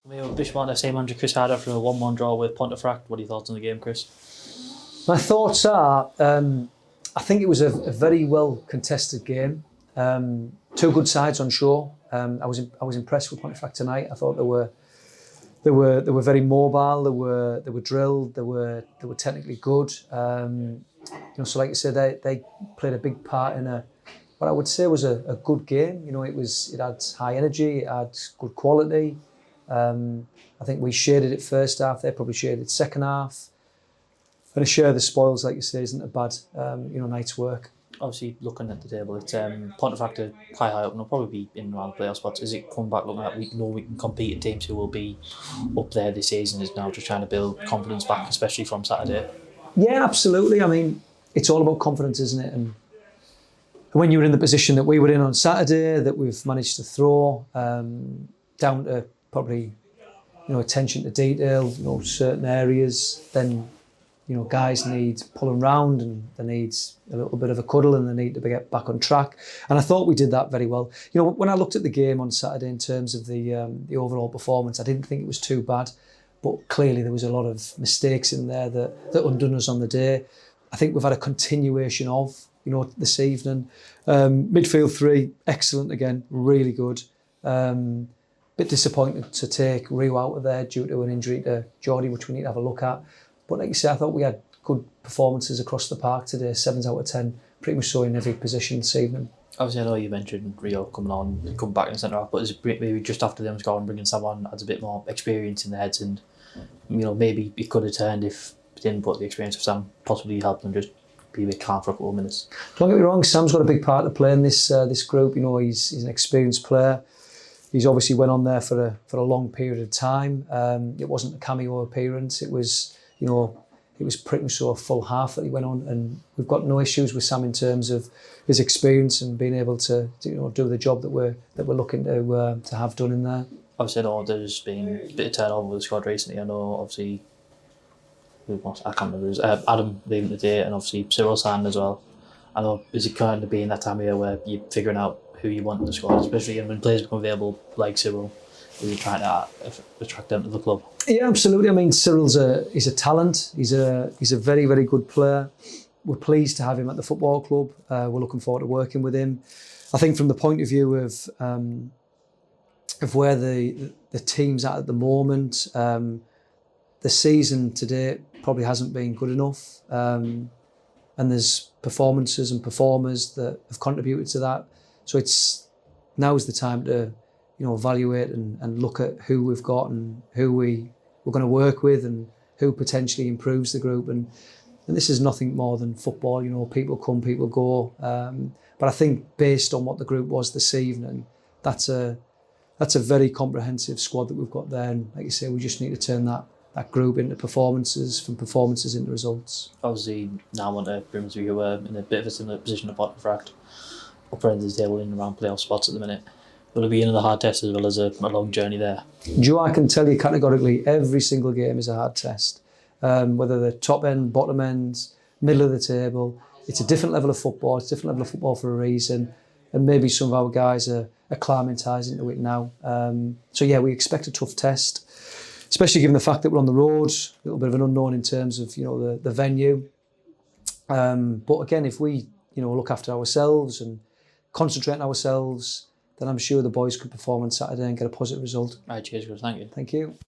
We were Bishop on FC manager Chris Harder from a 1-1 draw with Pontefract. What are your thoughts on the game, Chris? My thoughts are, I think it was a very well contested game. Two good sides on show. I was impressed with Pontefract tonight. I thought they were very mobile. They were drilled. They were technically good. So like you said, they played a big part in what I would say was a good game. It had high energy. It had good quality. I think we shaded it first half. They probably shaded it second half. And a share of the spoils, like you say, isn't a bad night's work. Obviously, looking at the table, it's Pontefract are quite high up and they'll probably be in around the playoff spots. Is it coming back looking like we know we can compete in teams who will be up there this season? Is now just trying to build confidence back, especially from Saturday? Yeah, absolutely. I mean, it's all about confidence, isn't it? And when you were in the position that we were in on Saturday, that we've managed to throw down to probably attention to detail, certain areas, then guys need pulling round and they need a little bit of a cuddle and they need to get back on track. And I thought we did that very well. When I looked at the game on Saturday in terms of the overall performance, I didn't think it was too bad, but clearly there was a lot of mistakes in there that undone us on the day. I think we've had a continuation of this evening. Midfield three, excellent again, really good. Bit disappointed to take Rio out of there due to an injury to Geordie, which we need to have a look at. But like you say, I thought we had good performances across the park today, 7 out of 10, pretty much so in every position this evening. Obviously, I know you mentioned Rio coming on, coming back in the centre half, but is it maybe just after them scoring, bringing someone that has a bit more experience in the heads, and maybe it could have turned if we didn't put the experience of Sam possibly helped them just be a bit calm for a couple of minutes. Don't get me wrong, Sam's got a big part to play in this group. He's an experienced player. He's obviously went on there for a long period of time. It wasn't a cameo appearance. It was it was pretty much so a full half that he went on, and we've got no issues with Sam in terms of his experience and being able to do the job that we're looking to have done in there. Obviously, I know there's been a bit of turnover with the squad recently. I know obviously I can't remember. It was Adam leaving today, and obviously Cyril signed as well. I know, is it kind of being that time of year where you're figuring out who you want in the squad, especially when players become available like Cyril? You're trying to attract them to the club. Yeah, absolutely. I mean, Cyril's he's a talent. He's a very, very good player. We're pleased to have him at the football club. We're looking forward to working with him. I think from the point of view of where the team's at the moment, the season to date probably hasn't been good enough. And there's performances and performers that have contributed to that. So now's the time to evaluate and look at who we've got and who we're going to work with and who potentially improves the group. And this is nothing more than football. People come, people go. But I think based on what the group was this evening, that's a very comprehensive squad that we've got there. And like you say, we just need to turn that group into performances, from performances into results. Obviously, now I want to bring you were in a bit of a similar position to Pontefract, upper end of the table in around playoff spots at the minute. Will it be another hard test as well as a long journey there? Joe, I can tell you categorically, every single game is a hard test. Whether the top end, bottom end, middle of the table, it's a different level of football. It's a different level of football for a reason. And maybe some of our guys are acclimatising to it now. So yeah, we expect a tough test, especially given the fact that we're on the road, a little bit of an unknown in terms of the venue. But again, if we look after ourselves and concentrate on ourselves, then I'm sure the boys could perform on Saturday and get a positive result. Right, cheers, Chris. Thank you. Thank you.